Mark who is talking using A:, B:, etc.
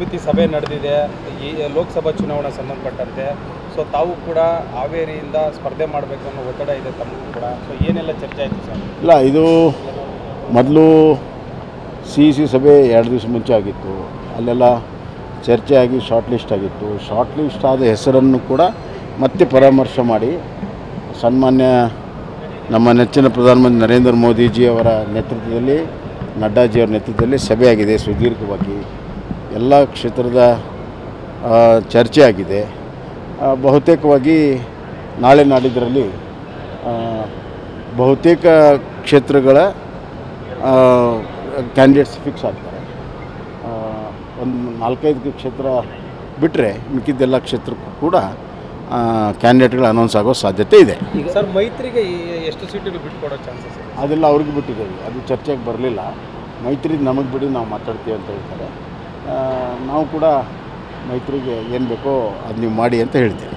A: ರೀತಿ ಸಭೆ ನಡೆದಿದೆ ಈ ಲೋಕಸಭಾ ಚುನಾವಣೆ ಸಂಬಂಧಪಟ್ಟಂತೆ. ಸೊ ತಾವು ಕೂಡ ಹಾವೇರಿಯಿಂದ ಸ್ಪರ್ಧೆ ಮಾಡಬೇಕು ಅನ್ನೋ ಒತ್ತಡ ಇದೆ ತಮಗೂ ಕೂಡ. ಸೊ ಏನೆಲ್ಲ ಚರ್ಚೆ ಆಯಿತು ಸರ್?
B: ಇಲ್ಲ, ಇದು ಮೊದಲು ಸಿ ಸಭೆ 2 ದಿವಸ ಮುಂಚೆ ಆಗಿತ್ತು. ಅಲ್ಲೆಲ್ಲ ಚರ್ಚೆ ಆಗಿ ಶಾರ್ಟ್ ಲಿಸ್ಟ್ ಆಗಿತ್ತು. ಶಾರ್ಟ್ ಲಿಸ್ಟ್ ಆದ ಹೆಸರನ್ನು ಕೂಡ ಮತ್ತೆ ಪರಾಮರ್ಶೆ ಮಾಡಿ ಸನ್ಮಾನ್ಯ ನಮ್ಮ ನೆಚ್ಚಿನ ಪ್ರಧಾನಮಂತ್ರಿ ನರೇಂದ್ರ ಮೋದಿಜಿಯವರ ನೇತೃತ್ವದಲ್ಲಿ, ನಡ್ಡಾಜಿಯವರ ನೇತೃತ್ವದಲ್ಲಿ ಸಭೆಯಾಗಿದೆ. ಸುದೀರ್ಘವಾಗಿ ಎಲ್ಲ ಕ್ಷೇತ್ರದ ಚರ್ಚೆ ಆಗಿದೆ. ಬಹುತೇಕವಾಗಿ ನಾಳೆ ನಾಡಿದ್ದರಲ್ಲಿ ಬಹುತೇಕ ಕ್ಷೇತ್ರಗಳ ಕ್ಯಾಂಡಿಡೇಟ್ಸ್ ಫಿಕ್ಸ್ ಆಗ್ತಾರೆ. ಒಂದು 4-5 ಕ್ಷೇತ್ರ ಬಿಟ್ಟರೆ ಮಿಕ್ಕಿದ್ದೆಲ್ಲ ಕ್ಷೇತ್ರಕ್ಕೂ ಕೂಡ ಕ್ಯಾಂಡಿಡೇಟ್ಗಳು ಅನೌನ್ಸ್ ಆಗೋ ಸಾಧ್ಯತೆ ಇದೆ.
A: ಈಗ ಸರ್ ಮೈತ್ರಿಗೆ ಎಷ್ಟು ಸೀಟುಗಳು ಬಿಟ್ಕೊಡೋ ಚಾನ್ಸಸ್ ಇದೆ?
B: ಅದೆಲ್ಲ ಅವ್ರಿಗೆ ಬಿಟ್ಟಿದ್ದೇವೆ, ಅದು ಚರ್ಚೆಗೆ ಬರಲಿಲ್ಲ. ಮೈತ್ರಿ ನಮಗೆ ಬಿಡಿ, ನಾವು ಮಾತಾಡ್ತೀವಿ ಅಂತ ಹೇಳ್ತಾರೆ. ನಾವು ಕೂಡ ಮೈತ್ರಿಗೆ ಏನು ಬೇಕೋ ಅದು ನೀವು ಮಾಡಿ ಅಂತ ಹೇಳ್ತೀವಿ.